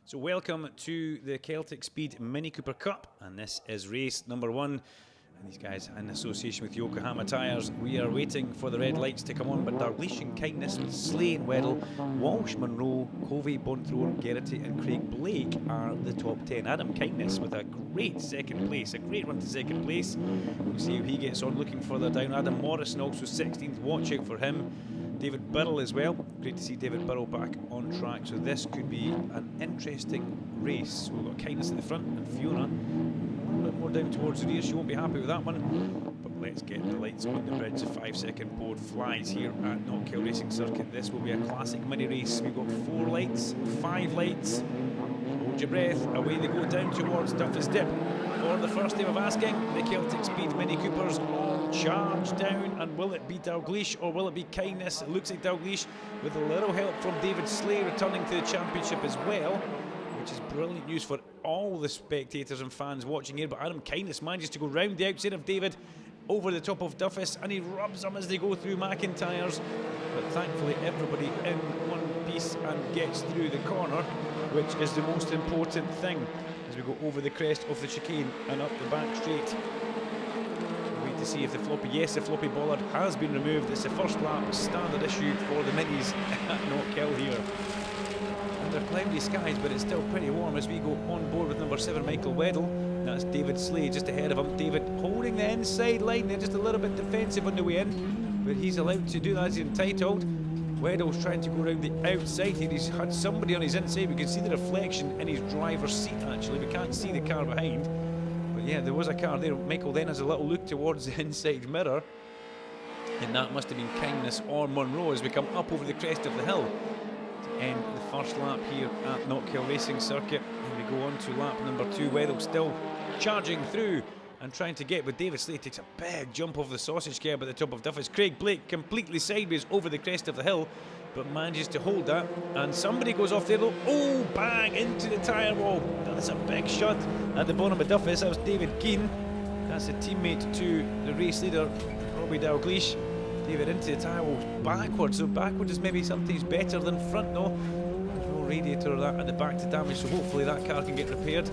So welcome to the Celtic Speed Mini Cooper Cup, and this is race number 1. And these guys in association with Yokohama Tyres. We are waiting for the red lights to come on, but Dalglish and Kindness with Slay and Weddle, Walsh, Monroe, Covey, Bonthorne, Geraghty and Craig Blake are the top 10. Adam Kindness with a great second place, a great run to second place. We'll see how he gets on, looking further down. Adam Morrison also 16th, watch out for him. David Burrell as well. Great to see David Burrell back on track. So this could be an interesting race. So we've got Kindness at the front and Fiona a little bit more down towards the rear. She won't be happy with that one. But let's get the lights on the bridge. The 5-second board flies here at Knockhill Racing Circuit. This will be a classic mini race. We've got 4 lights, 5 lights. Hold your breath. Away they go down towards Duffy's Dip. For the first time of asking, the Celtic Speed Mini Coopers all charge down, and will it be Dalglish or will it be Kindness? It looks like Dalglish with a little help from David Slay returning to the championship as well, which is brilliant news for all the spectators and fans watching here. But Adam Kindness manages to go round the outside of David over the top of Duffus, and he rubs them as they go through McIntyre's. But thankfully everybody in one piece and gets through the corner, which is the most important thing as we go over the crest of the chicane and up the back straight. Wait to see if the floppy, yes, the floppy bollard has been removed. It's the first lap standard issue for the minis at Knockhill here. Under cloudy skies, but it's still pretty warm as we go on board with number 7, Michael Weddle. That's David Slay just ahead of him. David holding the inside line there, just a little bit defensive on the way in, but he's allowed to do that as he's entitled. Weddle's trying to go around the outside here. He's had somebody on his inside. We can see the reflection in his driver's seat actually. We can't see the car behind. But yeah, there was a car there. Michael then has a little look towards the inside mirror. And that must have been Kindness or Monroe as we come up over the crest of the hill to end the first lap here at Knockhill Racing Circuit. And we go on to lap number 2. Weddle still charging through and trying to get, but David Slay takes a big jump off the sausage curb at the top of Duffus. Craig Blake completely sideways over the crest of the hill, but manages to hold that, and somebody goes off there though. Oh, bang into the tyre wall. That's a big shot at the bottom of Duffus. That was David Keane. That's a teammate to the race leader, Robbie Dalglish. David into the tyre wall backwards, so backwards is maybe sometimes better than front though. There's no radiator or that at the back to damage, so hopefully that car can get repaired.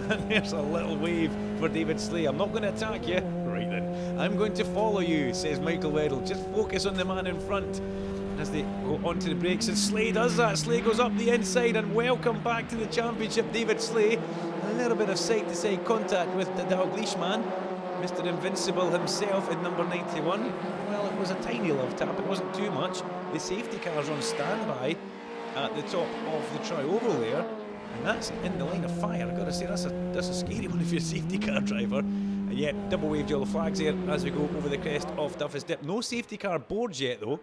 And there's a little wave for David Slay. I'm not going to attack you. Right then. I'm going to follow you, says Michael Weddle. Just focus on the man in front as they go onto the brakes. And Slay does that. Slay goes up the inside, and welcome back to the championship, David Slay. A little bit of side-to-side contact with the Dalglish man, Mr. Invincible himself in number 91. Well, it was a tiny love tap. It wasn't too much. The safety car's on standby at the top of the tri-oval there. And that's in the line of fire. I've got to say, that's a scary one if you're a safety car driver. And yet, double waved yellow flags here as we go over the crest of Duffus Dip. No safety car boards yet though,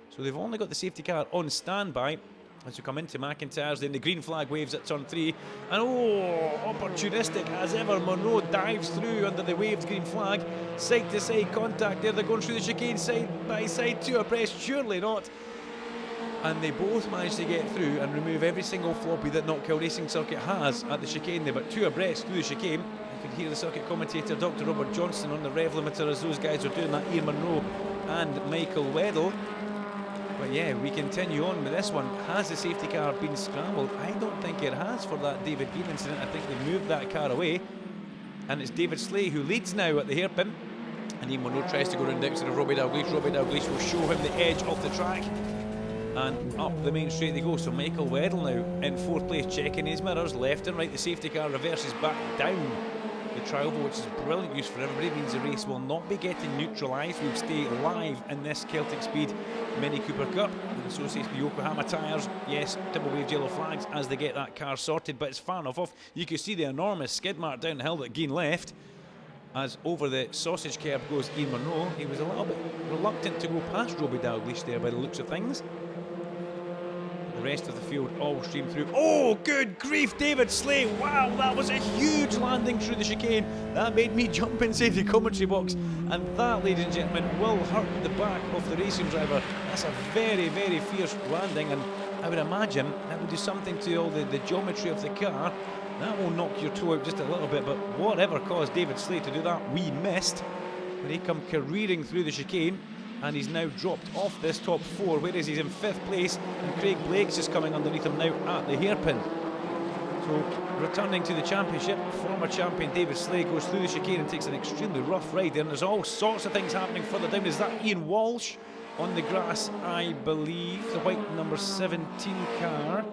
so they've only got the safety car on standby as we come into McIntyre's. Then the green flag waves at turn 3, and oh, opportunistic as ever, Monroe dives through under the waved green flag. Side to side contact there. They're going through the chicane side by side to abreast, surely not. And they both managed to get through and remove every single floppy that Knockhill Racing Circuit has at the chicane there, but 2 abreast through the chicane. You can hear the circuit commentator Dr. Robert Johnson on the rev limiter as those guys are doing that, Ian Monroe and Michael Weddle. But yeah, we continue on with this one. Has the safety car been scrambled? I don't think it has for that David Keane incident. I think they moved that car away. And it's David Slay who leads now at the hairpin. And Ian Monroe tries to go round the outside of Robbie Dalglish. Robbie Dalglish will show him the edge of the track. And up the main straight they go. So Michael Weddle now in 4th place, checking his mirrors left and right. The safety car reverses back down the tri-oval, which is brilliant news for everybody. It means the race will not be getting neutralised. We'll stay live in this Celtic Speed Mini Cooper Cup in association with Yokohama Tyres. Yes, double waved yellow flags as they get that car sorted, but it's far enough off. You can see the enormous skid mark down the hill that Gein left as over the sausage curb goes Ian Monroe. He was a little bit reluctant to go past Robbie Dalglish there by the looks of things. The rest of the field all stream through. Oh, good grief, David Slay. Wow, that was a huge landing through the chicane. That made me jump inside the commentary box. And that, ladies and gentlemen, will hurt the back of the racing driver. That's a very, very fierce landing. And I would imagine that would do something to all the geometry of the car. That will knock your toe out just a little bit. But whatever caused David Slay to do that, we missed. When he come careering through the chicane. And he's now dropped off this top 4, whereas he's in 5th place, and Craig Blake's just coming underneath him now at the hairpin. So, returning to the championship, former champion David Slay goes through the chicane and takes an extremely rough ride there, and there's all sorts of things happening further down. Is that Ian Walsh on the grass, I believe? The white number 17 car.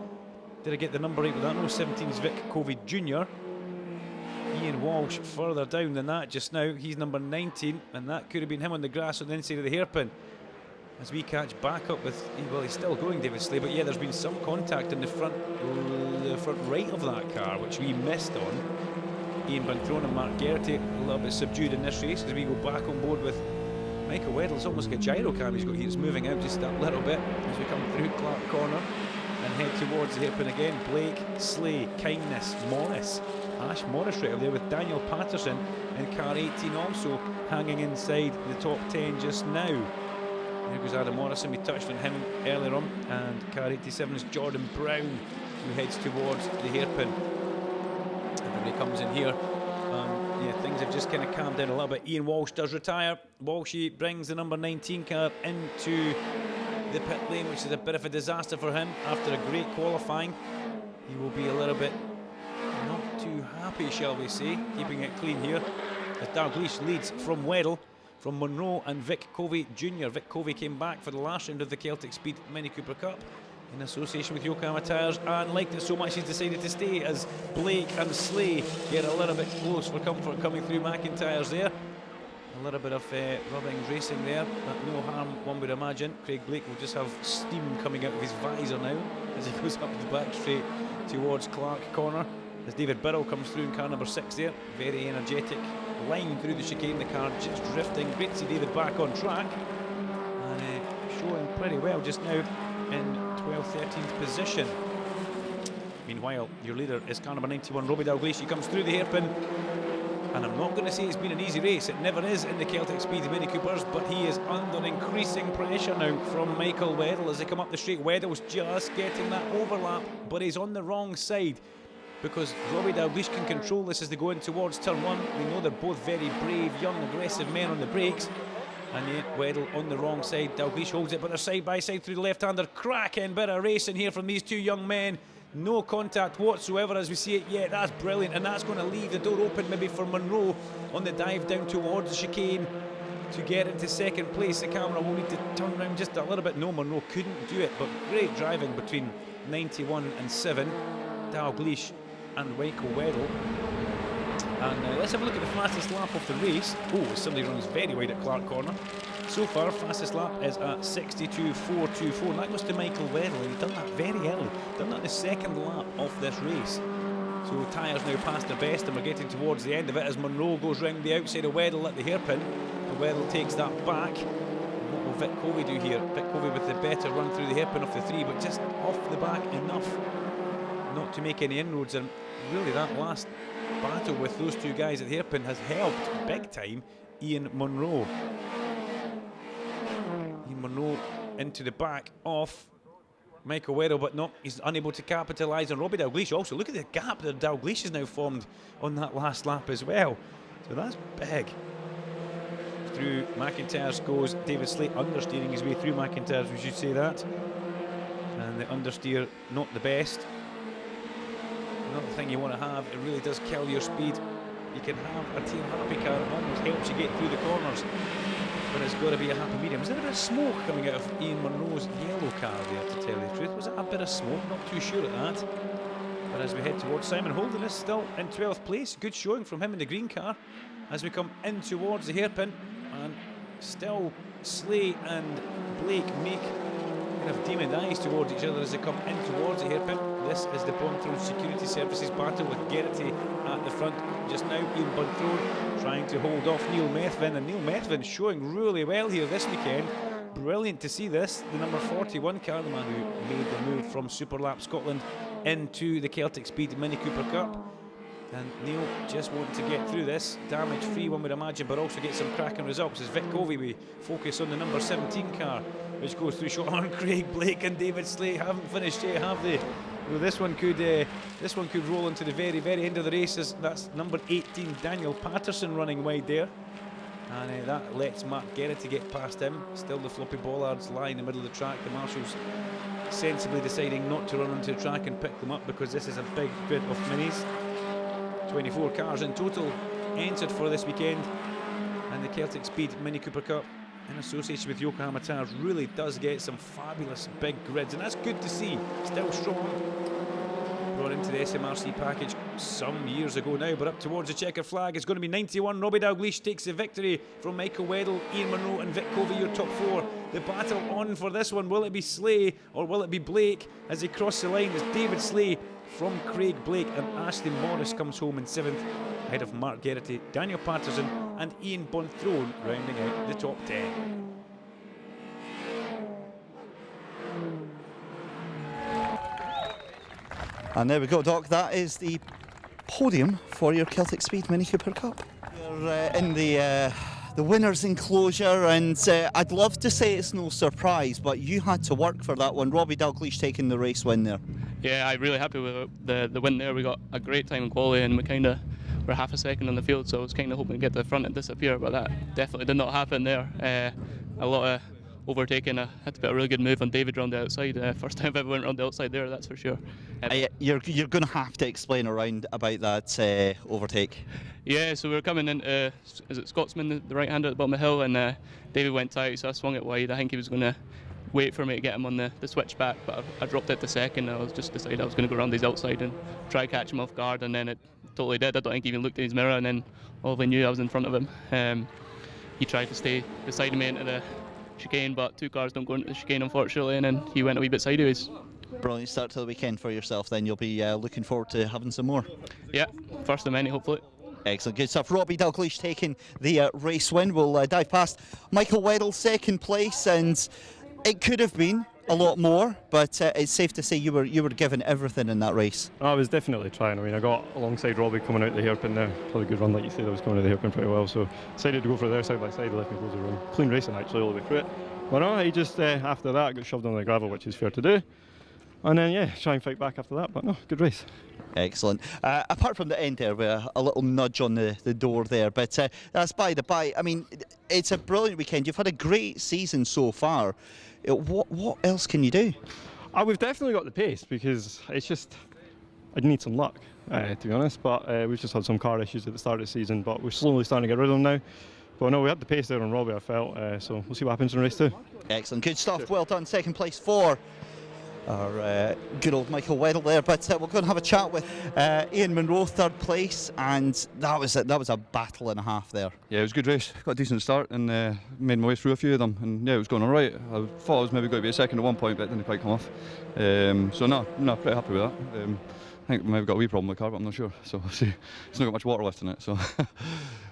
Did I get the number right with that? No, 17 is Vic Covey Jr. Ian Walsh further down than that just now. He's number 19, and that could have been him on the grass on the inside of the hairpin. As we catch back up with, well, he's still going, David Slay, but yeah, there's been some contact in the front right of that car, which we missed on. Ian Bunthorne and Mark Geraghty a little bit subdued in this race as we go back on board with Michael Weddle. It's almost like a gyro cam he's got here. It's moving out just a little bit as we come through Clark Corner and head towards the hairpin again. Blake, Slay, Kindness, Morris. Ash Morris right up there with Daniel Patterson in car 18 also hanging inside the top 10 just now. There goes Adam Morrison, we touched on him earlier on, and car 87 is Jordan Brown, who heads towards the hairpin. Everybody comes in here. Yeah, things have just kind of calmed down a little bit. Ian Walsh does retire. Walshy brings the number 19 car into the pit lane, which is a bit of a disaster for him after a great qualifying. He will be a little bit not too happy, shall we say, keeping it clean here, as Dalgleish leads from Weddle, from Monroe and Vic Covey Jr. Vic Covey came back for the last round of the Celtic Speed Mini Cooper Cup in association with Yokohama Tyres, and liked it so much he's decided to stay as Blake and Slay get a little bit close for comfort coming through McIntyre's there. A little bit of rubbing racing there, but no harm one would imagine. Craig Blake will just have steam coming out of his visor now as he goes up the back straight towards Clark Corner. As David Birrell comes through in car number 6 there, very energetic line through the chicane, the car just drifting. Great to see David back on track and showing pretty well just now in 12th, 13th position. Meanwhile, your leader is car number 91, Robbie Dalgleish. He comes through the hairpin, and I'm not going to say it's been an easy race. It never is in the Celtic Speed Mini Coopers, but he is under increasing pressure now from Michael Weddle as they come up the straight. Weddle's just getting that overlap, but he's on the wrong side, because Robbie Dalgleish can control this as they go in towards turn 1. We know they're both very brave, young, aggressive men on the brakes. And yet Weddle on the wrong side. Dalgleish holds it, but they're side by side through the left-hander. Cracking bit of racing here from these two young men. No contact whatsoever as we see it yet. That's brilliant, and that's going to leave the door open maybe for Monroe on the dive down towards the chicane to get into second place. The camera will need to turn around just a little bit. No, Monroe couldn't do it, but great driving between 91 and 7. Dalgleish and Michael Weddle. And let's have a look at the fastest lap of the race. Oh, somebody runs very wide at Clark Corner. So far, fastest lap is at 62.424, and that goes to Michael Weddle, and he's done that very early. Done that the second lap of this race. So tyres now past their best, and we're getting towards the end of it as Monroe goes round the outside of Weddle at the hairpin. And Weddle takes that back. And what will Vic Covey do here? Vic Covey with the better run through the hairpin off the 3, but just off the back enough not to make any inroads. And really that last battle with those two guys at the hairpin has helped big time Ian Monroe. Ian Monroe into the back of Michael Weddle, but no, he's unable to capitalise on Robbie Dalgleish. Also, look at the gap that Dalgleish has now formed on that last lap as well. So that's big. Through McIntyre's goes David Slay, understeering his way through McIntyre's, we should say that. And the understeer not the best. Not the thing you want to have. It really does kill your speed. You can have a team happy car, it almost helps you get through the corners, but it's got to be a happy medium. Was there a bit of smoke coming out of Ian Monroe's yellow car there, to tell you the truth? Was it a bit of smoke? Not too sure of that. But as we head towards Simon Holden is still in 12th place. Good showing from him in the green car as we come in towards the hairpin, and still Slay and Blake make kind of demon eyes towards each other as they come in towards the hairpin. This is the Bunthorne Security Services battle with Geraghty at the front. Just now Ian Bunthorne trying to hold off Neil Methvin, and Neil Methvin showing really well here this weekend. Brilliant to see this. The number 41 car, the man who made the move from Superlap Scotland into the Celtic Speed Mini Cooper Cup. And Neil just wanting to get through this, damage free one would imagine, but also get some cracking results. As Vic Covey, we focus on the number 17 car, which goes through short on. Craig Blake and David Slay haven't finished yet, have they? Well, this one could roll into the very, very end of the races. That's number 18 Daniel Patterson running wide there, and that lets Mark Geraghty get past him. Still the floppy bollards lie in the middle of the track. The marshals sensibly deciding not to run onto the track and pick them up, because this is a big grid of minis. 24 cars in total entered for this weekend, and the Celtic Speed Mini Cooper Cup in association with Yokohama Tyres really does get some fabulous big grids, and that's good to see. Still strong. Brought into the SMRC package some years ago now, but up towards the checker flag. It's going to be 91. Robbie Dalglish takes the victory from Michael Weddle, Ian Munro and Vic Covey, your top four. The battle on for this one. Will it be Slay or will it be Blake as they cross the line? As David Slay from Craig Blake, and Ashley Morris comes home in 7th ahead of Mark Geraghty, Daniel Patterson and Ian Bonthrone rounding out the top 10. And there we go, Doc. That is the podium for your Celtic Speed Mini Cooper Cup. You're in the winner's enclosure, and I'd love to say it's no surprise, but you had to work for that one. Robbie Dalglish taking the race win there. Yeah, I'm really happy with the win there. We got a great time in quality, and we were half a second on the field, so I was kind of hoping to get to the front and disappear, but that definitely did not happen there. A lot of overtaking. I had to put a really good move on David round the outside. First time I've ever went round the outside there, that's for sure. You're going to have to explain around about that overtake. Yeah, so we were coming in, is it Scotsman, the right hander at the bottom of the hill, and David went tight, so I swung it wide. I think he was going to wait for me to get him on the switch back, but I dropped it the second. I was just decided I was going to go around his outside and try to catch him off guard, and then it totally did. I don't think he even looked in his mirror, and then all of I knew I was in front of him. He tried to stay beside me into the chicane, but two cars don't go into the chicane, unfortunately, and then he went a wee bit sideways. Brilliant start to the weekend for yourself then. You'll be looking forward to having some more. Yeah, first of many, hopefully. Excellent, good stuff. Robbie Dalglish taking the race win. We'll dive past Michael Weddle, second place, and it could have been a lot more, but it's safe to say you were given everything in that race. I was definitely trying. I mean, I got alongside Robbie coming out the hairpin there. Probably a good run, like you said. I was coming out the hairpin pretty well, so decided to go for there side by side. Left me close the room. Clean racing actually all the way through it. But no, he just after that got shoved on the gravel, which is fair to do. And then yeah, try and fight back after that. But no, good race. Excellent. Apart from the end there, with a little nudge on the door there, but that's by the by. I mean, it's a brilliant weekend. You've had a great season so far. What else can you do? We've definitely got the pace, because it's just I need some luck, to be honest. But we've just had some car issues at the start of the season, but we're slowly starting to get rid of them now. But no, we had the pace there on Robbie, I felt. So we'll see what happens in race 2. Excellent, good stuff. Sure. Well done. Second place for our good old Michael Weddle there, but we're going to have a chat with Ian Munro, third place, and that was a battle and a half there. Yeah, it was a good race. Got a decent start and made my way through a few of them, and yeah, it was going all right. I thought I was maybe going to be a second at one point, but it didn't quite come off. So no, pretty happy with that. I think we maybe got a wee problem with the car, but I'm not sure. So we'll see. It's not got much water left in it, so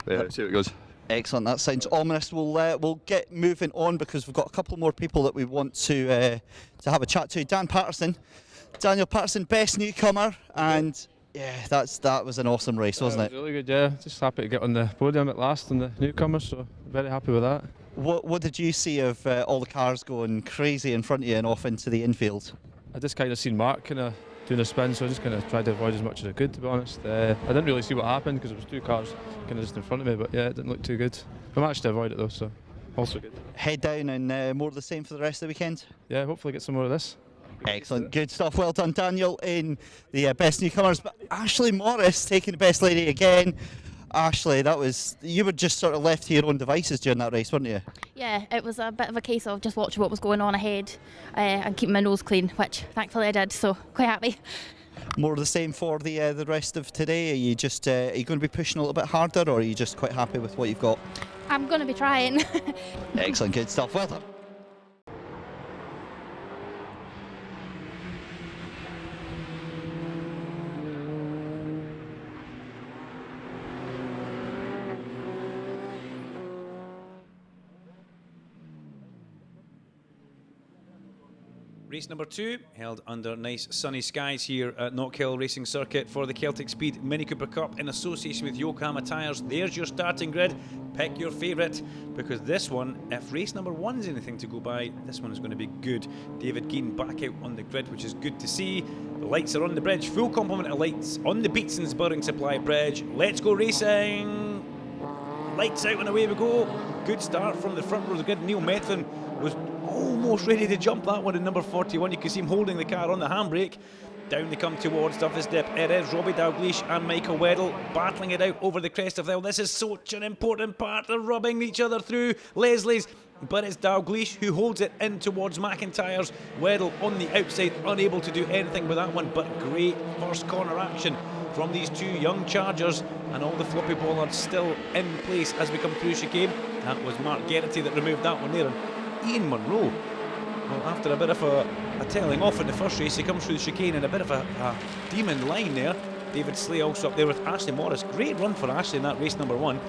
yeah, see how it goes. Excellent, that sounds ominous. We'll get moving on, because we've got a couple more people that we want to have a chat to. Daniel Patterson, best newcomer, and yeah, that was an awesome race, wasn't it? It was really good, yeah. Just happy to get on the podium at last on the newcomers, so very happy with that. What did you see of all the cars going crazy in front of you and off into the infield? I just kind of seen Mark kind of doing a spin, so I just kind of tried to avoid as much as I could, to be honest. I didn't really see what happened, because there was two cars kind of just in front of me, but yeah, it didn't look too good. I managed to avoid it though, so also good. Head down and more of the same for the rest of the weekend? Yeah, hopefully get some more of this. Excellent, good stuff. Well done, Daniel, in the best newcomers. But Ashley Morris taking the best lady again. Ashley, you were just sort of left to your own devices during that race, weren't you? Yeah, it was a bit of a case of just watching what was going on ahead and keeping my nose clean, which thankfully I did, so quite happy. More of the same for the rest of today? Are you going to be pushing a little bit harder, or are you just quite happy with what you've got? I'm going to be trying. Excellent, good stuff. Well done. Race number 2, held under nice sunny skies here at Knockhill Racing Circuit for the Celtic Speed Mini Cooper Cup in association with Yokohama Tyres. There's your starting grid. Pick your favourite, because this one, if race number 1's anything to go by, this one is going to be good. David Gein back out on the grid, which is good to see. The lights are on the bridge, full complement of lights on the Beatson's Building Supply Bridge. Let's go racing! Lights out and away we go. Good start from the front row of the grid. Neil Methven was almost ready to jump that one in number 41. You can see him holding the car on the handbrake. Down they come towards Duffus Dip. It is Robbie Dalgleish and Michael Weddle battling it out over the crest of the hill. This is such an important part. They're rubbing each other through. Leslie's, but it's Dalgleish who holds it in towards McIntyre's. Weddle on the outside, unable to do anything with that one, but great first corner action from these two young chargers, and all the floppy bollards still in place as we come through chicane. That was Mark Geraghty that removed that one there, and Ian Munro, well, after a bit of a tailing off in the first race, he comes through the chicane in a bit of a demon line there. David Slay also up there with Ashley Morris. Great run for Ashley in that race number 1.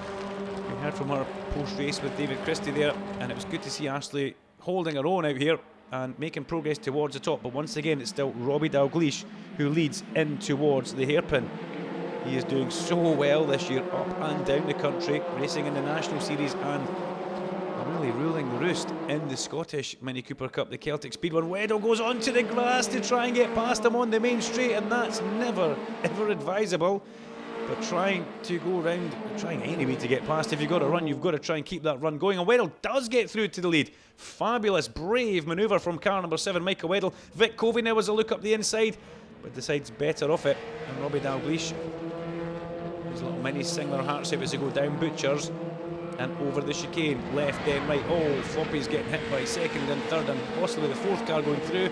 We heard from her post-race with David Christie there, and it was good to see Ashley holding her own out here and making progress towards the top. But once again, it's still Robbie Dalgleish who leads in towards the hairpin. He is doing so well this year, up and down the country, racing in the National Series and really ruling the roost in the Scottish Mini Cooper Cup, the Celtic Speed one. Weddle goes onto the grass to try and get past him on the main straight, and that's never ever advisable. But trying to go round, trying anyway to get past. If you've got to run, you've got to try and keep that run going. And Weddle does get through to the lead. Fabulous, brave manoeuvre from car number 7, Michael Weddle. Vic Covey now has a look up the inside, but decides better off it. And Robbie Dalgleish, his little mini Singler heart save as they go down Butchers and over the chicane, left then right. Oh, Floppy's getting hit by second and third, and possibly the fourth car going through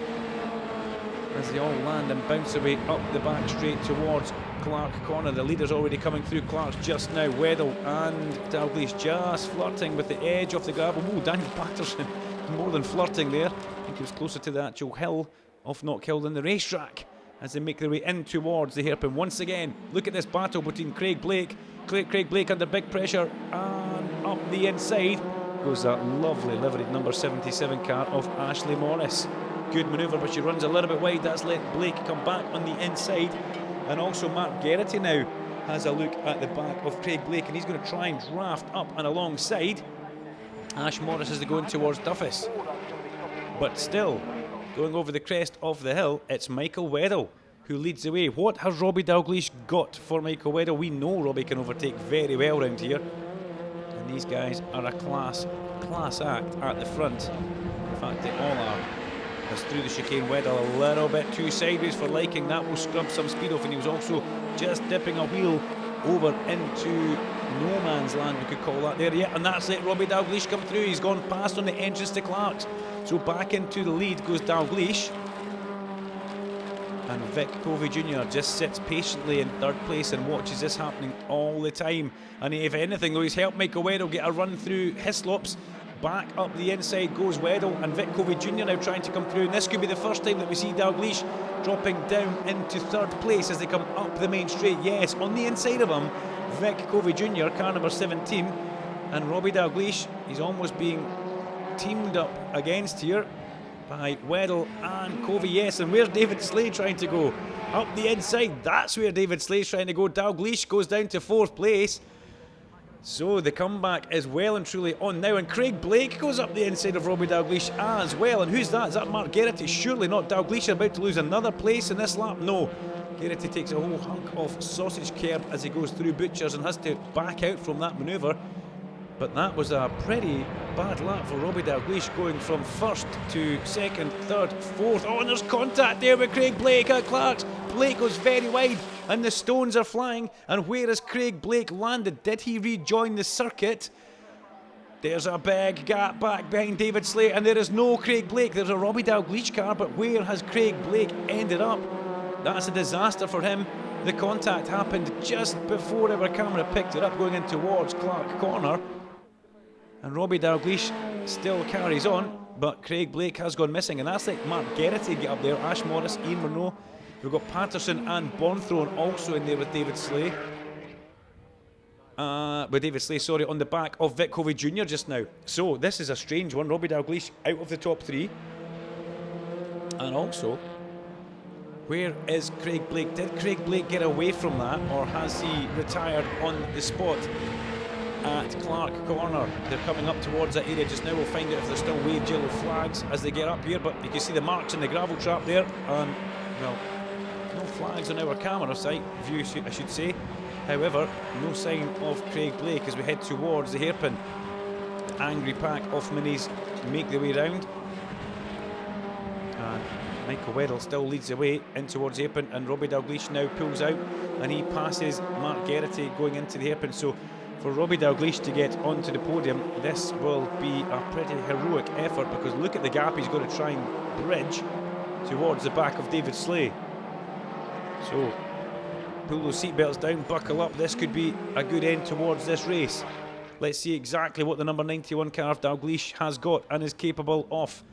as they all land and bounce away up the back straight towards Clark Corner. The leader's already coming through. Clark's just now. Weddle and Dalgleish just flirting with the edge of the gravel. Oh, Daniel Patterson more than flirting there. I think he was closer to the actual hill of Knockhill than the racetrack as they make their way in towards the hairpin. Once again, look at this battle between Craig Blake. Craig Blake under big pressure, and up the inside goes that lovely liveried number 77 car of Ashley Morris. Good manoeuvre, but she runs a little bit wide. That's let Blake come back on the inside. And also Mark Geraghty now has a look at the back of Craig Blake, and he's going to try and draft up and alongside Ash Morris as they go in towards Duffus. But still, going over the crest of the hill, it's Michael Weddle who leads the way. What has Robbie Dalgleish got for Michael Weddle? We know Robbie can overtake very well around here, and these guys are a class act at the front. In fact, they all are. As through the chicane, Weddle a little bit too sideways for liking. That will scrub some speed off, and he was also just dipping a wheel over into no man's land, we could call that there. Yeah, and that's it. Robbie Dalgleish come through. He's gone past on the entrance to Clark's. So back into the lead goes Dalgleish. And Vic Covey Jr. just sits patiently in third place and watches this happening all the time. And if anything, though, he's helped Michael Weddle get a run through Hislops. Back up the inside goes Weddle, and Vic Covey Jr. now trying to come through. And this could be the first time that we see Dalgleish dropping down into third place as they come up the main straight. Yes, on the inside of him, Vic Covey Jr., car number 17, and Robbie Dalgleish. He's almost being teamed up against here by Weddle and Covey. Yes, and where's David Slay trying to go? Up the inside, that's where David Slay's trying to go. Dalgleish goes down to fourth place. So the comeback is well and truly on now, and Craig Blake goes up the inside of Robbie Dalgleish as well. And who's that? Is that Mark Geraghty? Surely not. Dalgleish about to lose another place in this lap? No. Geraghty takes a whole hunk of sausage curd as he goes through Butchers and has to back out from that manoeuvre. But that was a pretty bad lap for Robbie Dalgleish, going from first to second, third, fourth. Oh, and there's contact there with Craig Blake at Clark's. Blake goes very wide and the stones are flying. And where has Craig Blake landed? Did he rejoin the circuit? There's a big gap back behind David Slay, and there is no Craig Blake. There's a Robbie Dalgleish car, but where has Craig Blake ended up? That's a disaster for him. The contact happened just before our camera picked it up, going in towards Clark Corner. And Robbie Dalgleish still carries on, but Craig Blake has gone missing, and that's like Mark Geraghty get up there, Ash Morris, Ian Munro. We've got Patterson and Bonthorne also in there with David Slay. On the back of Vic Covey Jr. just now. So this is a strange one. Robbie Dalgleish out of the top three. And also, where is Craig Blake? Did Craig Blake get away from that, or has he retired on the spot at Clark Corner? They're coming up towards that area just now. We'll find out if there's still waved yellow flags as they get up here, but you can see the marks in the gravel trap there, and well, no flags on our camera site view, I should say. However, no sign of Craig Blake as we head towards the hairpin. The angry pack of minis make their way round. Michael Weddle still leads the way in towards the hairpin, and Robbie Dalgleish now pulls out and he passes Mark Geraghty going into the hairpin. So for Robbie Dalgleish to get onto the podium, this will be a pretty heroic effort, because look at the gap he's going to try and bridge towards the back of David Slay. So pull those seatbelts down, buckle up. This could be a good end towards this race. Let's see exactly what the number 91 car of Dalgleish has got and is capable of.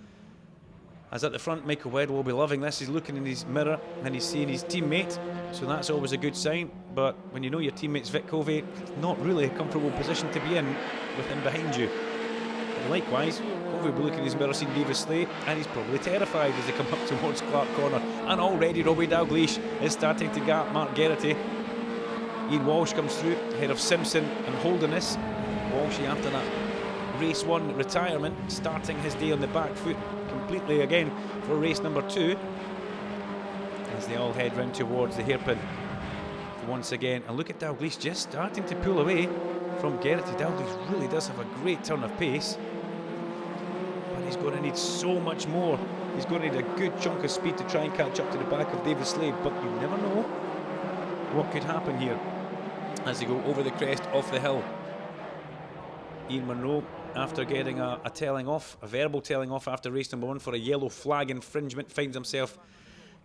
As at the front, Michael Weddle will be loving this. He's looking in his mirror and he's seeing his teammate, so that's always a good sign. But when you know your teammate's Vic Covey, not really a comfortable position to be in with him behind you. And likewise, Covey will be looking in his mirror, seeing David Slay, and he's probably terrified as they come up towards Clark Corner. And already Robbie Dalgleish is starting to gap Mark Geraghty. Ian Walsh comes through ahead of Simpson and Holderness. Walshy, after that race 1 retirement, starting his day on the back foot completely again for race number 2, as they all head round towards the hairpin once again. And look at Dalgleish just starting to pull away from Geraghty. Dalgleish really does have a great turn of pace, but he's going to need so much more. He's going to need a good chunk of speed to try and catch up to the back of David Slade, but you never know what could happen here as they go over the crest of the hill. Ian Munro, after getting a telling off, a verbal telling off after race number 1 for a yellow flag infringement, finds himself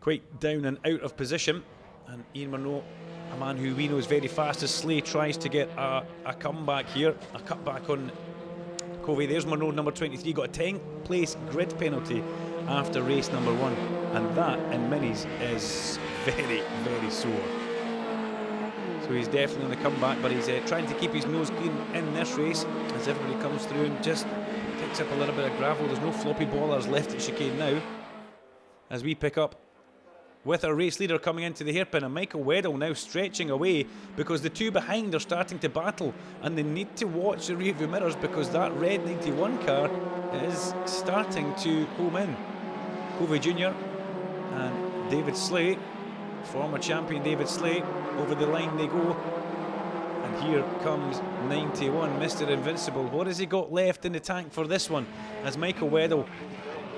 quite down and out of position. And Ian Munro, a man who we know is very fast, as Slay tries to get a comeback here, a cutback on Covey. There's Munro, number 23, got a 10th place grid penalty after race number 1, and that in minis is very, very sore. So he's definitely on the comeback, but he's trying to keep his nose clean in this race as everybody comes through and just picks up a little bit of gravel. There's no floppy ballers left at chicane now, as we pick up with our race leader coming into the hairpin, and Michael Weddle now stretching away because the two behind are starting to battle, and they need to watch the rearview mirrors because that red 91 car is starting to home in. Covey Jr. and David Slay, former champion David Slay, over the line they go. And here comes 91, Mr. Invincible. What has he got left in the tank for this one? As Michael Weddle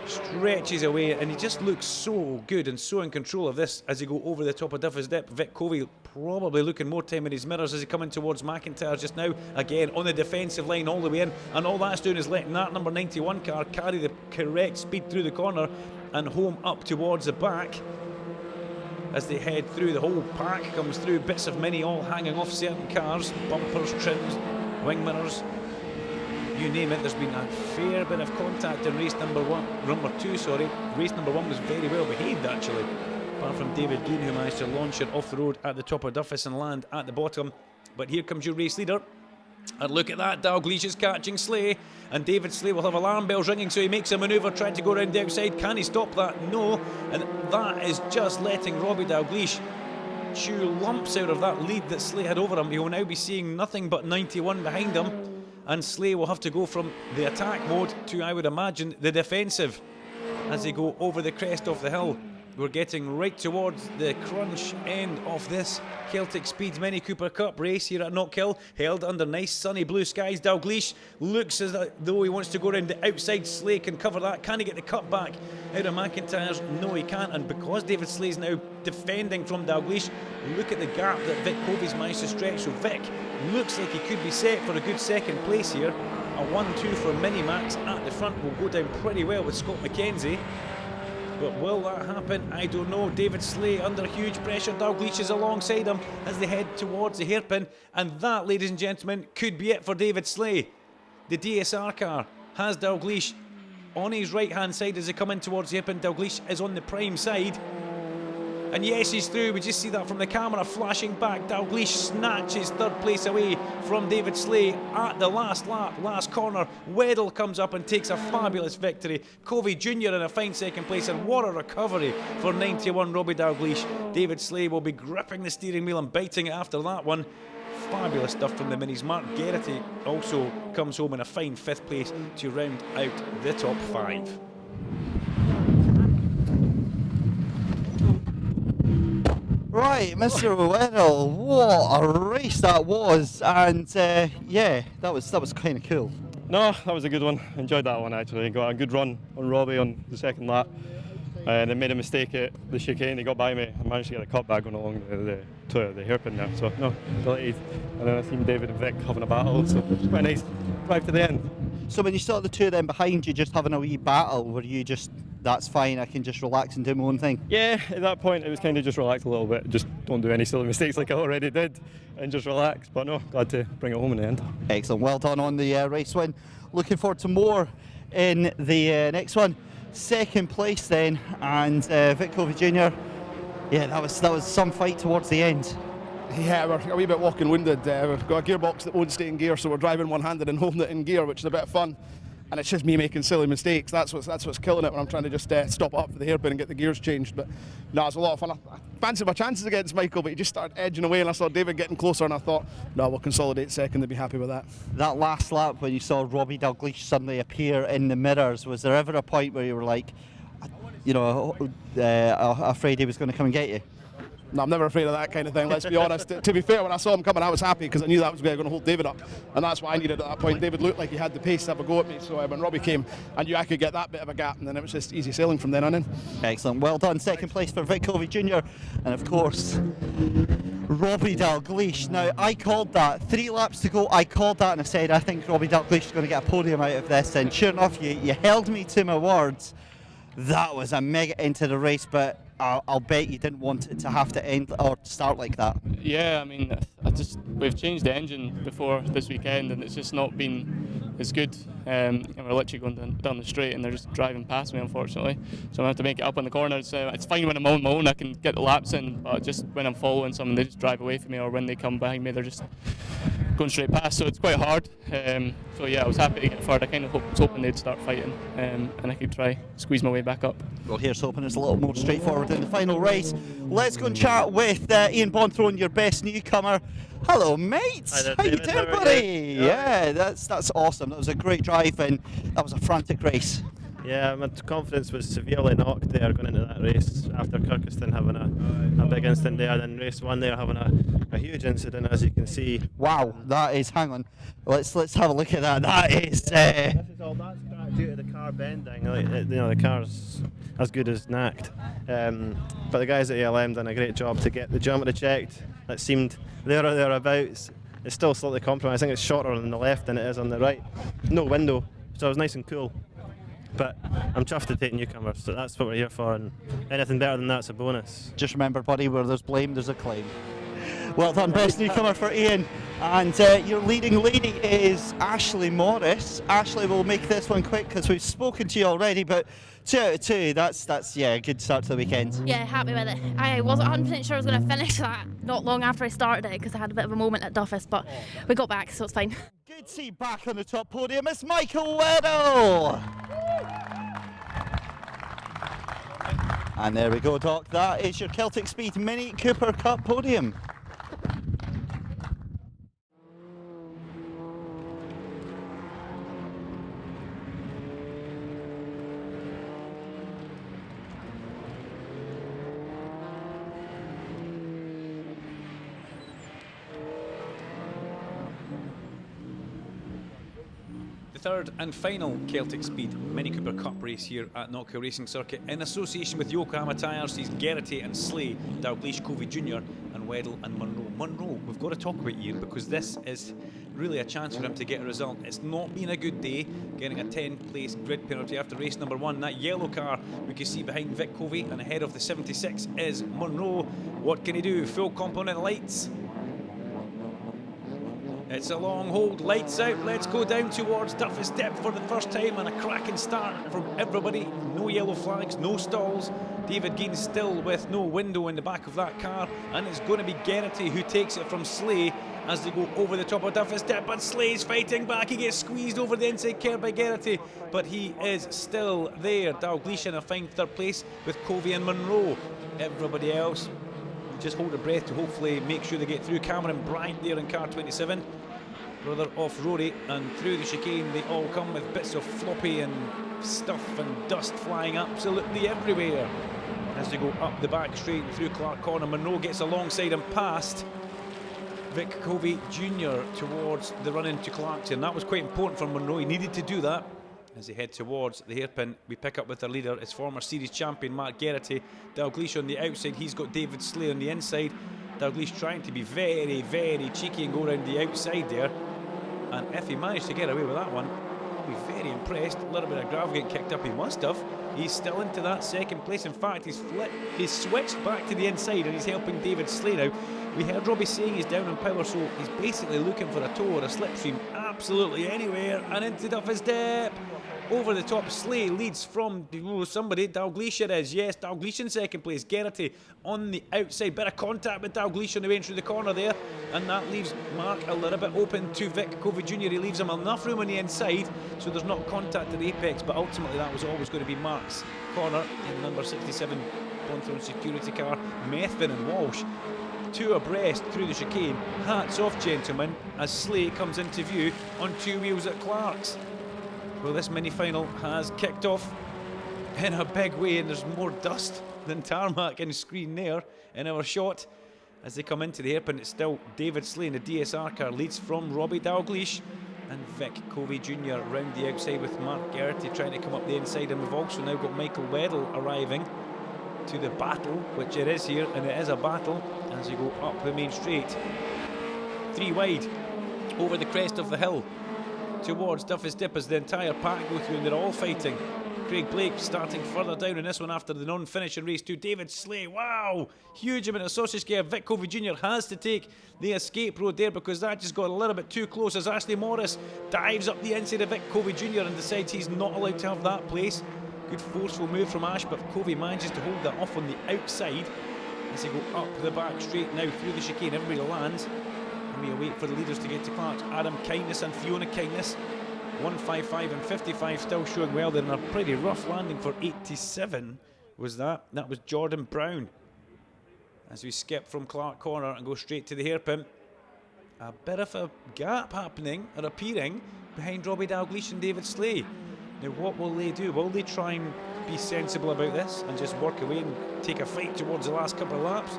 stretches away, and he just looks so good and so in control of this as he go over the top of Duffy's Dip. Vic Covey probably looking more time in his mirrors as he coming towards McIntyre just now, again on the defensive line all the way in, and all that's doing is letting that number 91 car carry the correct speed through the corner and home up towards the back. As they head through, the whole pack comes through, bits of mini all hanging off certain cars, bumpers, trims, wing mirrors, you name it. There's been a fair bit of contact in race number 2. Race number 1 was very well behaved actually, apart from David Dean, who managed to launch it off the road at the top of Duffus and land at the bottom. But here comes your race leader. And look at that, Dalgleish is catching Slay, and David Slay will have alarm bells ringing, so he makes a manoeuvre trying to go around the outside. Can he stop that? No, and that is just letting Robbie Dalgleish chew lumps out of that lead that Slay had over him. He will now be seeing nothing but 91 behind him, and Slay will have to go from the attack mode to, I would imagine, the defensive as they go over the crest of the hill. We're getting right towards the crunch end of this Celtic Speed Mini Cooper Cup race here at Knockhill, held under nice sunny blue skies. Dalgleish looks as though he wants to go around the outside. Slay can cover that. Can he get the cut back out of McIntyre's? No, he can't. And because David Slay's now defending from Dalgleish, look at the gap that Vic Covey's managed to stretch. So Vic looks like he could be set for a good second place here. A 1-2 for Minimax at the front will go down pretty well with Scott McKenzie. But will that happen? I don't know. David Slay under huge pressure. Dalgleish is alongside him as they head towards the hairpin. And that, ladies and gentlemen, could be it for David Slay. The DSR car has Dalgleish on his right-hand side as they come in towards the hairpin. Dalgleish is on the prime side. And yes, he's through. We just see that from the camera flashing back. Dalgleish snatches third place away from David Slay at the last lap, last corner. Weddle comes up and takes a fabulous victory. Covey Jr. in a fine second place, and what a recovery for 91 Robbie Dalgleish. David Slay will be gripping the steering wheel and biting it after that one. Fabulous stuff from the minis. Mark Geraghty also comes home in a fine 5th place to round out the top 5. Right, Mr. Weddle, what a race that was, and yeah, that was kind of cool. No, that was a good one. Enjoyed that one actually. Got a good run on Robbie on the second lap. and then made a mistake at the chicane. He got by me. I managed to get the cut back going along the hairpin there. So no, delighted. And then I seen David and Vic having a battle. So it was quite nice drive to the end. So when you saw the two of them behind you just having a wee battle, were you just, that's fine, I can just relax and do my own thing? Yeah, at that point it was kind of just relax a little bit. Just don't do any silly mistakes like I already did, and just relax. But no, glad to bring it home in the end. Excellent, well done on the race win. Looking forward to more in the next one. Second place then, and Vic Covey Jr. Yeah, that was some fight towards the end. Yeah, we're a wee bit walking wounded. We've got a gearbox that won't stay in gear, so we're driving one-handed and holding it in gear, which is a bit of fun. And it's just me making silly mistakes. That's what's killing it when I'm trying to just stop up for the hairpin and get the gears changed. But no, it's a lot of fun. I fancied my chances against Michael, but he just started edging away, and I saw David getting closer, and I thought, no, we'll consolidate second. They'd be happy with that. That last lap when you saw Robbie Dalgleish suddenly appear in the mirrors, was there ever a point where you were like, you know, afraid he was going to come and get you? No, I'm never afraid of that kind of thing, let's be honest. To be fair, when I saw him coming, I was happy because I knew that was going to hold David up. And that's what I needed at that point. David looked like he had the pace to have a go at me. So when Robbie came, I knew I could get that bit of a gap. And then it was just easy sailing from then on in. Excellent. Well done. Second place for Vic Covey Jr. And of course, Robbie Dalgleish. Now, I called that. 3 laps to go, I called that and I said, I think Robbie Dalgleish is going to get a podium out of this. And sure enough, you held me to my words. That was a mega end to the race, but I'll bet you didn't want it to have to end or start like that. Yeah, I mean, we've changed the engine before this weekend, and it's just not been as good. And we're literally going down the straight, and they're just driving past me, unfortunately. So I have to make it up on the corners. It's fine when I'm on my own, I can get the laps in, but just when I'm following someone, they just drive away from me, or when they come behind me, they're just going straight past. So it's quite hard. So yeah, I was happy to get forward. I kind of was hoping they'd start fighting, and I could try squeeze my way back up. Well, here's hoping it's a little more straightforward in the final race. Let's go and chat with Ian Bonthorne, your best newcomer. Hello, mate. Hi there, how you David. doing, How are buddy? you? Yeah, that's awesome. That was a great drive, and that was a frantic race. Yeah, my confidence was severely knocked there going into that race after Kirkiston having a big incident there, and then race 1 there having a huge incident, as you can see. Wow, that is. Hang on, let's have a look at that. That is. This is all that's due to the car bending. The car's as good as knacked. But the guys at ALM done a great job to get the geometry checked. It seemed there or thereabouts. It's still slightly compromised. I think it's shorter on the left than it is on the right. No window, so it was nice and cool. But I'm chuffed to take newcomers, so that's what we're here for, and anything better than that's a bonus. Just remember, buddy, where there's blame, there's a claim. Well done, best newcomer for Ian. And your leading lady is Ashley Morris. Ashley, will make this one quick because we've spoken to you already, but 2 out of 2, that's yeah, a good start to the weekend. Yeah, happy with it. I wasn't 100% sure I was going to finish that not long after I started it because I had a bit of a moment at Duffus, but we got back, so it's fine. Good to see you back on the top podium. It's Michael Weddle. And there we go, Doc. That is your Celtic Speed Mini Cooper Cup podium. The third and final Celtic Speed Mini Cooper Cup race here at Knockhill Racing Circuit in association with Yokohama Tyres sees Geraghty and Slay, Dalgleish, Covey Jr. and Weddle and Munro. Munro, we've got to talk about Ian because this is really a chance for him to get a result. It's not been a good day, getting a 10th place grid penalty after race number 1. That yellow car we can see behind Vic Covey and ahead of the 76 is Munro. What can he do? Full component lights. It's a long hold, lights out, let's go down towards Duffus Dip for the first time and a cracking start from everybody. No yellow flags, no stalls. David Gein still with no window in the back of that car, and it's going to be Geraghty who takes it from Slay as they go over the top of Duffus Dip, but Slay's fighting back. He gets squeezed over the inside curve by Geraghty, but he is still there. Dalgleish in a fine third place with Covey and Munro. Everybody else just hold their breath to hopefully make sure they get through. Cameron Bryant there in car 27, brother of Rory, and through the chicane they all come with bits of floppy and stuff and dust flying absolutely everywhere as they go up the back straight and through Clark Corner. Munro gets alongside and past Vic Covey Jr. towards the run into Clarkson. That was quite important for Munro, he needed to do that. As they head towards the hairpin, we pick up with their leader. It's former series champion Mark Geraghty. Dalgleish on the outside. He's got David Slay on the inside. Dalgleish trying to be very, very cheeky and go around the outside there. And if he managed to get away with that one, I'll be very impressed. A little bit of gravel getting kicked up. He must have. He's still into that second place. In fact, he's switched back to the inside and he's helping David Slay now. We heard Robbie saying he's down on power, so he's basically looking for a toe or a slipstream absolutely anywhere. And into Duffy's Dip. Over the top, Slay leads from somebody. Dalgleish it is. Yes, Dalgleish in second place. Geraghty on the outside. Bit of contact with Dalgleish on the way in through the corner there. And that leaves Mark a little bit open to Vic Covey Jr. He leaves him enough room on the inside, so there's not contact at the apex. But ultimately, that was always going to be Mark's corner in number 67, Bonthorne security car. Methvin and Walsh, two abreast through the chicane. Hats off, gentlemen, as Slay comes into view on two wheels at Clark's. Well, this mini-final has kicked off in a big way, and there's more dust than tarmac in screen there in our shot. As they come into the hairpin, it's still David Slay in the DSR car, leads from Robbie Dalgleish, and Vic Covey Jr. round the outside with Mark Geraghty trying to come up the inside. And we've also now got Michael Weddle arriving to the battle, which it is here, and it is a battle as you go up the main straight. 3 wide over the crest of the hill towards Duffy's Dip as the entire pack go through, and they're all fighting. Craig Blake starting further down in this one after the non-finish in race 2. David Slay, wow, huge amount of sausage gear. Vic Covey Jr. has to take the escape road there because that just got a little bit too close as Ashley Morris dives up the inside of Vic Covey Jr. and decides he's not allowed to have that place. Good forceful move from Ash, but Covey manages to hold that off on the outside as they go up the back straight now through the chicane. Everybody lands. We await for the leaders to get to Clark's. Adam Kindness and Fiona Kindness, 155 and 55 still showing well. They're in a pretty rough landing for 87 was that. That was Jordan Brown. As we skip from Clark Corner and go straight to the hairpin, a bit of a gap happening or appearing behind Robbie Dalgleish and David Slay. Now what will they do? Will they try and be sensible about this and just work away and take a fight towards the last couple of laps?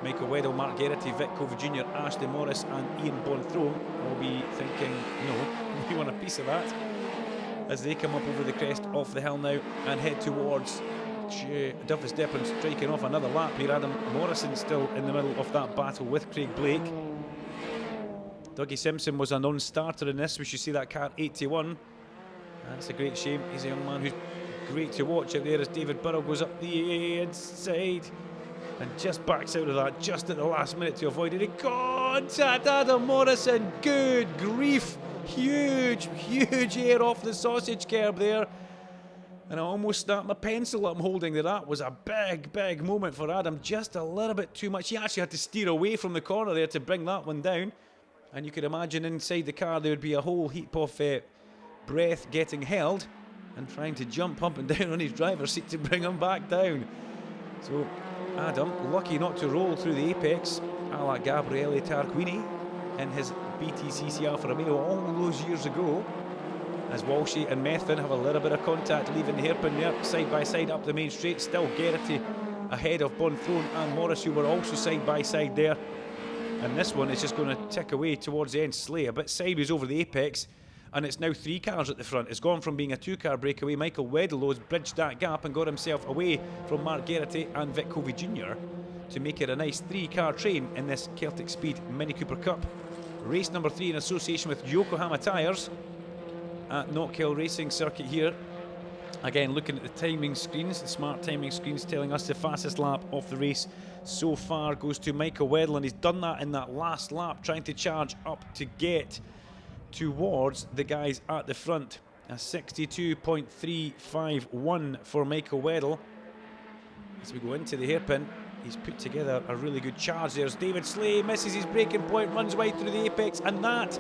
Michael Weddle, Mark Geraghty, Vic Covey Jr., Ashley Morris and Ian Bonthorne will be thinking, no, we want a piece of that. As they come up over the crest off the hill now and head towards Duffy's Dip and striking off another lap here. Adam Morrison still in the middle of that battle with Craig Blake. Dougie Simpson was a non-starter in this. We should see that car 81. That's a great shame. He's a young man who's great to watch out there as David Burrow goes up the inside and just backs out of that just at the last minute to avoid it. Contact Adam Morrison, good grief, huge air off the sausage curb there, and I almost snapped my pencil I'm holding there. That was a big moment for Adam, just a little bit too much. He actually had to steer away from the corner there to bring that one down, and you could imagine inside the car there would be a whole heap of breath getting held and trying to jump up and down on his driver's seat to bring him back down. So Adam, lucky not to roll through the apex a la Gabriele Tarquini in his BTCC Alfa Romeo all those years ago, as Walshy and Methvin have a little bit of contact leaving the hairpin there, side by side up the main straight. Still Geraghty ahead of Bonthorne and Morris, who were also side by side there. And this one is just going to tick away towards the end. Slay a bit sideways over the apex, and it's now 3 cars at the front. It's gone from being a 2-car breakaway. Michael Weddle has bridged that gap and got himself away from Mark Geraghty and Vic Covey Jr. to make it a nice 3-car train in this Celtic Speed Mini Cooper Cup. Race number 3 in association with Yokohama Tyres at Knockhill Racing Circuit here. Again, looking at the timing screens, the smart timing screens telling us the fastest lap of the race so far goes to Michael Weddle, and he's done that in that last lap, trying to charge up to get towards the guys at the front. A 62.351 for Michael Weddle. As we go into the hairpin, he's put together a really good charge there. As David Slay misses his braking point, runs wide through the apex, and that,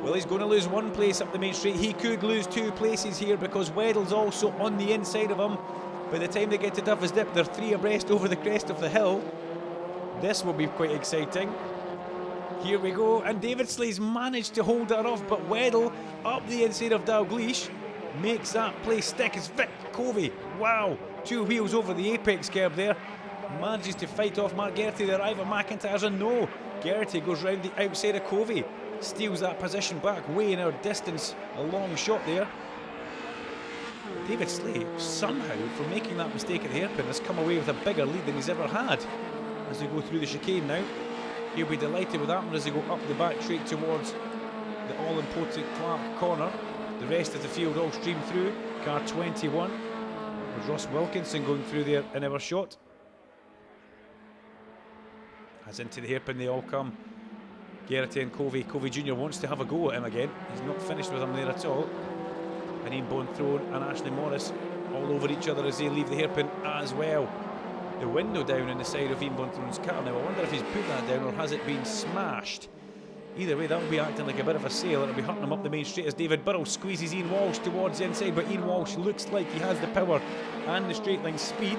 well, he's going to lose 1 place up the main straight. He could lose 2 places here because Weddle's also on the inside of him. By the time they get to Duffy's Dip, they're 3 abreast over the crest of the hill. This will be quite exciting. Here we go, and David Slay's managed to hold that off, but Weddle up the inside of Dalgleish makes that place stick as Vic Covey, wow, 2 wheels over the apex curb there, manages to fight off Mark Geraghty. They arrive at McIntyre's, and no, Geraghty goes round the outside of Covey, steals that position back way in our distance, a long shot there. David Slay, somehow, from making that mistake at the hairpin, has come away with a bigger lead than he's ever had. As they go through the chicane now, he'll be delighted with that one as they go up the back straight towards the all-important Clark corner. The rest of the field all stream through. Car 21 with Ross Wilkinson going through there in our shot. As into the hairpin they all come. Geraghty and Covey. Covey Jr. wants to have a go at him again. He's not finished with him there at all. And Ian Bonthrown and Ashley Morris all over each other as they leave the hairpin as well. The window down in the side of Ian Bonthrown's car. Now I wonder if he's put that down or has it been smashed. Either way, that'll be acting like a bit of a sail. It'll be hurting him up the main straight as David Burrell squeezes Ian Walsh towards the inside, but Ian Walsh looks like he has the power and the straight line speed.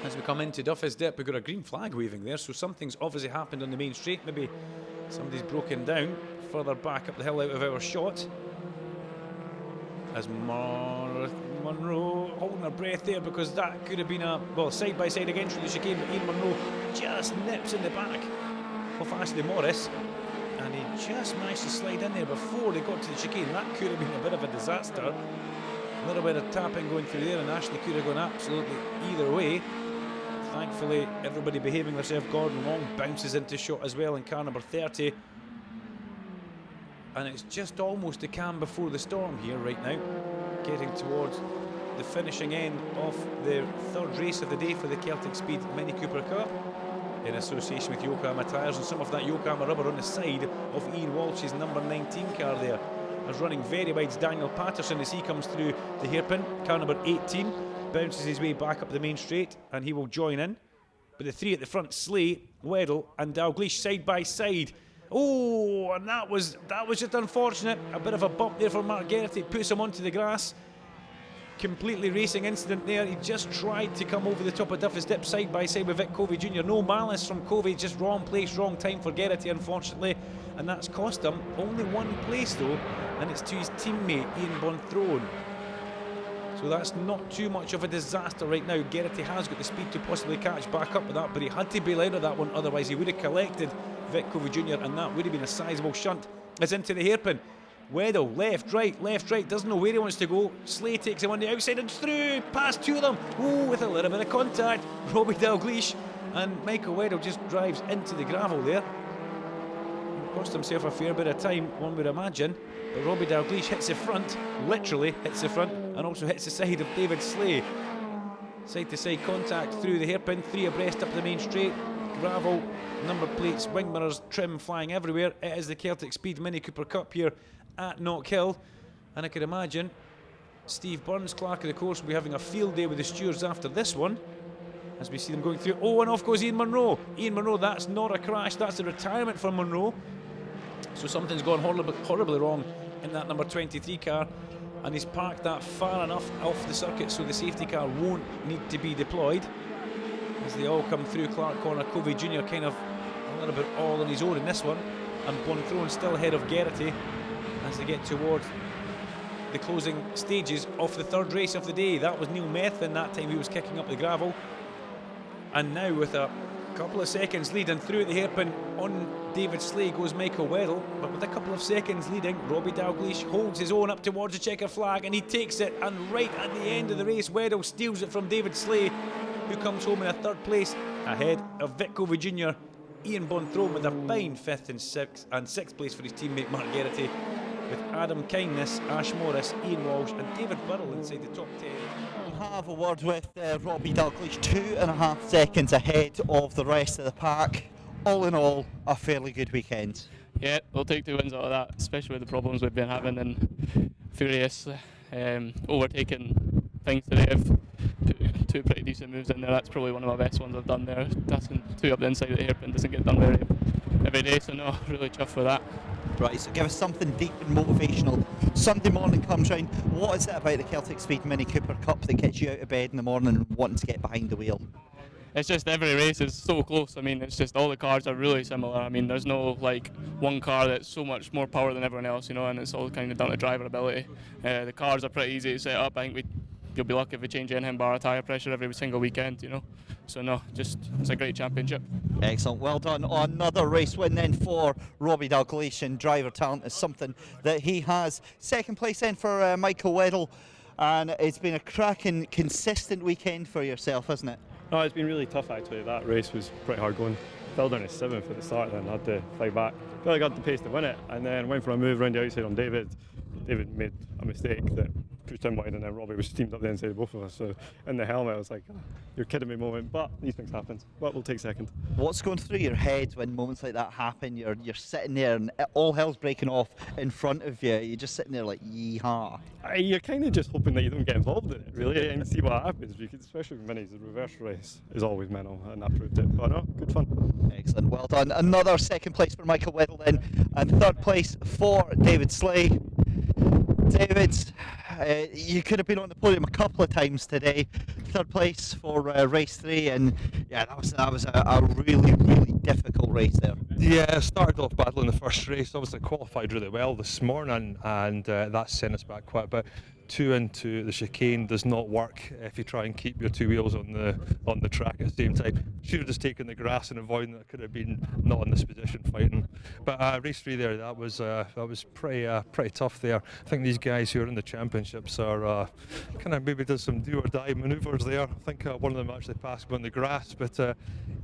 As we come into Duffy's Dip, we've got a green flag waving there, so something's obviously happened on the main straight. Maybe somebody's broken down further back up the hill out of our shot. As Munro holding her breath there, because that could have been a, well, side-by-side again through the chicane, but Ian Munro just nips in the back of Ashley Morris, and he just managed to slide in there before they got to the chicane. That could have been a bit of a disaster. A little bit of tapping going through there, and Ashley could have gone absolutely either way. Thankfully, everybody behaving themselves. Gordon Long bounces into shot as well in car number 30. And it's just almost the calm before the storm here right now, getting towards the finishing end of the third race of the day for the Celtic Speed Mini Cooper Cup, in association with Yokohama tyres, and some of that Yokohama rubber on the side of Ian Walsh's number 19 car there. As running very wide's Daniel Patterson as he comes through the hairpin. Car number 18 bounces his way back up the main straight, and he will join in. But the three at the front, Slay, Weddle and Dalgleish side by side. Oh, and that was just unfortunate. A bit of a bump there for Mark Geraghty, puts him onto the grass. Completely racing incident there. He just tried to come over the top of Duffy's Dip side by side with Vic Covey Jr. No malice from Covey, just wrong place, wrong time for Geraghty, unfortunately. And that's cost him only one place though, and it's to his teammate Ian Bonthrown. So that's not too much of a disaster right now. Geraghty has got the speed to possibly catch back up with that, but he had to bail out of that one, otherwise he would have collected Vic Covey Jr. and that would have been a sizable shunt. As into the hairpin. Weddle, left, right, doesn't know where he wants to go. Slay takes him on the outside and through, past two of them. Oh, with a little bit of contact. Robbie Dalgleish and Michael Weddle just drives into the gravel there. Cost himself a fair bit of time, one would imagine. But Robbie Dalgleish hits the front, literally hits the front, and also hits the side of David Slay. Side to side contact through the hairpin, three abreast up the main straight. Gravel, number plates, wing mirrors, trim flying everywhere. It is the Celtic Speed Mini Cooper Cup here at Knockhill, and I could imagine Steve Burns, clerk of the course, will be having a field day with the stewards after this one as we see them going through. Oh, and off goes Ian Munro. Ian Munro, that's not a crash, that's a retirement for Munro. So something's gone horribly wrong in that number 23 car, and he's parked that far enough off the circuit so the safety car won't need to be deployed. As they all come through Clark Corner, Covey Jr. kind of a little bit all on his own in this one, and Bonthrown still ahead of Geraghty as they get towards the closing stages of the third race of the day. That was Neil Methvin that time, he was kicking up the gravel. And now with a couple of seconds lead and through at the hairpin on David Slay goes Michael Weddle, but with a couple of seconds leading, Robbie Dalgleish holds his own up towards the checker flag and he takes it, and right at the end of the race Weddle steals it from David Slay, who comes home in a third place ahead of Vic Covey Jr. Ian Bonthrown with a fine fifth and sixth place for his teammate Mark Geraghty, with Adam Kindness, Ash Morris, Ian Walsh and David Burrell inside the top 10. We'll have a word with Robbie Dalgleish, 2.5 seconds ahead of the rest of the pack. All in all, a fairly good weekend. Yeah, we'll take 2 wins out of that, especially with the problems we've been having and furious overtaking things today. I've put 2 pretty decent moves in there. That's probably one of my best ones I've done there. Tasking 2 up the inside of the hairpin doesn't get done every day, so no, really chuffed for that. Right, so give us something deep and motivational. Sunday morning comes round. What is it about the Celtic Speed Mini Cooper Cup that gets you out of bed in the morning and wanting to get behind the wheel? It's just every race is so close. I mean, it's just all the cars are really similar. I mean, there's no like one car that's so much more power than everyone else, you know, and it's all kind of down to driver ability. The cars are pretty easy to set up. I think we you'll be lucky if we change anything bar tyre pressure every single weekend, you know. So no, just it's a great championship. Excellent, well done. Another race win then for Robbie Dalgleish, and driver talent is something that he has. Second place then for Michael Weddle, and it's been a cracking, consistent weekend for yourself, hasn't it? No, it's been really tough actually. That race was pretty hard going. Fell down to 7th at the start, then had to fight back. Felt like I had the pace to win it, and then went for a move around the outside on David. David made a mistake that pushed him wide, and then Robbie was steamed up the inside of both of us. So in the helmet, I was like, "You're kidding me," moment. But these things happen. But we'll take second. What's going through your head when moments like that happen? You're sitting there and all hell's breaking off in front of you. You're just sitting there like, yeehaw. You're kind of just hoping that you don't get involved in it, really, and see what happens. Because especially with minis, the reverse race is always mental, and that proved it. But no, good fun. Excellent, well done. Another second place for Michael Weddle then, and third place for David Slay. David, you could have been on the podium a couple of times today. Third place for race 3, and yeah, that was a really, really difficult race there. Yeah, started off badly in the first race. Obviously qualified really well this morning, and that sent us back quite a bit. 2 into the chicane does not work if you try and keep your 2 wheels on the track at the same time. Should have just taken the grass and avoiding that. Could have been not in this position fighting. But race 3 there, that was pretty tough there. I think these guys who are in the championships are kind of maybe did some do or die manoeuvres there. I think one of them actually passed me on the grass, but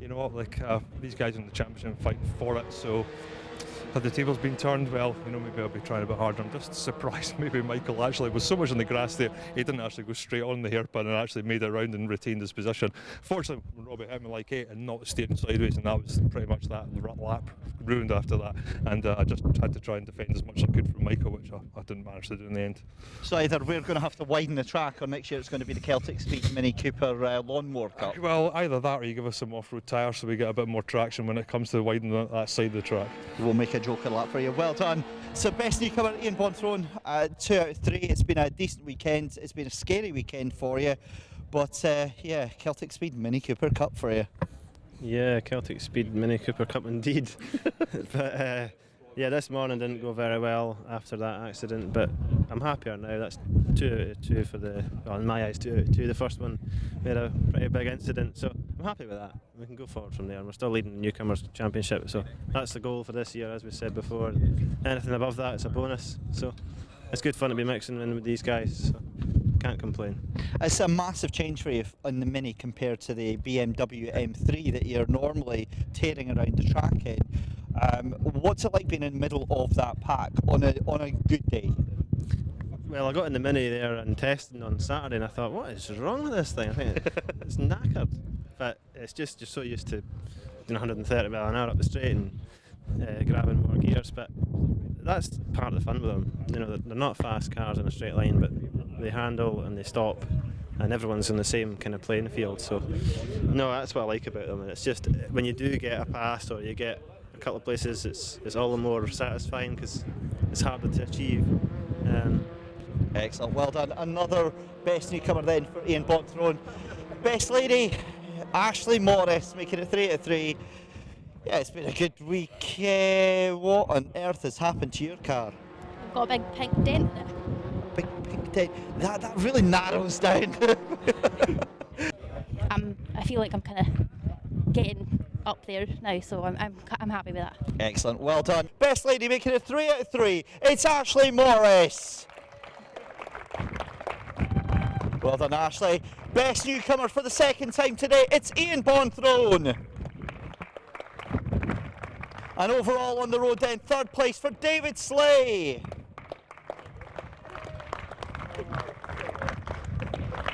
you know what, like these guys in the championship fight for it. So had the tables been turned, well, you know, maybe I'll be trying a bit harder. I'm just surprised maybe Michael actually was so much on the grass there, he didn't actually go straight on the hairpin and actually made it around and retained his position. Fortunately, when Robbie hit me like 8 and not steering sideways, and that was pretty much that. The lap ruined after that, and I just had to try and defend as much as I could from Michael, which I didn't manage to do in the end. So either we're going to have to widen the track, or next year it's going to be the Celtic Speed Mini Cooper Lawnmower Cup. Well, either that or you give us some off-road tyres so we get a bit more traction when it comes to widening that side of the track. We'll make a joke of that for you. Well done. So best newcomer Ian Bonthrone, 2 out of 3. It's been a decent weekend. It's been a scary weekend for you, but yeah, Celtic Speed Mini Cooper Cup for you. Yeah, Celtic Speed Mini Cooper Cup indeed. But yeah, this morning didn't go very well after that accident, but I'm happier now. That's 2 out of 2 for the, well, in my eyes, 2 out of 2. The first one made a pretty big incident, so I'm happy with that. We can go forward from there, and we're still leading the Newcomers Championship, so that's the goal for this year, as we said before. Anything above that is a bonus, so it's good fun to be mixing in with these guys, so can't complain. It's a massive change for you on the Mini compared to the BMW M3 that you're normally tearing around the track in. What's it like being in the middle of that pack on a good day? Well, I got in the Mini there and testing on Saturday, and I thought, what is wrong with this thing? I think it's knackered. But it's just you're so used to doing 130 miles an hour up the straight and grabbing more gears. But that's part of the fun with them. You know, they're not fast cars in a straight line, but they handle and they stop, and everyone's in the same kind of playing field. So, no, that's what I like about them. And it's just when you do get a pass or you get a couple of places, it's all the more satisfying because it's harder to achieve. Excellent, well done. Another best newcomer then for Ian Bonthrone. Best lady, Ashley Morris, making it 3 out of 3. Yeah, it's been a good week. What on earth has happened to your car? I've got a big pink dent in it. Big pink dent. That really narrows down. I feel like I'm kind of getting up there now, so I'm happy with that. Excellent, well done. Best lady making it 3 out of 3. It's Ashley Morris. Well done, Ashley. Best newcomer for the second time today, it's Ian Bonthrone. And overall on the road then, third place for David Slay.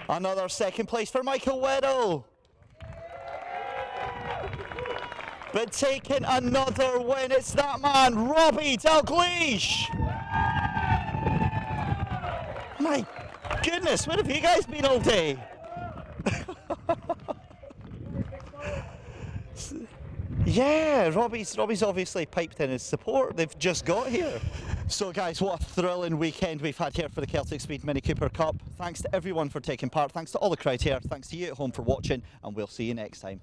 Another second place for Michael Weddle. But taking another win, it's that man, Robbie Dalgleish. My goodness, where have you guys been all day? Yeah, Robbie's obviously piped in his support. They've just got here. So guys, what a thrilling weekend we've had here for the Celtic Speed Mini Cooper Cup. Thanks to everyone for taking part. Thanks to all the crowd here. Thanks to you at home for watching, and we'll see you next time.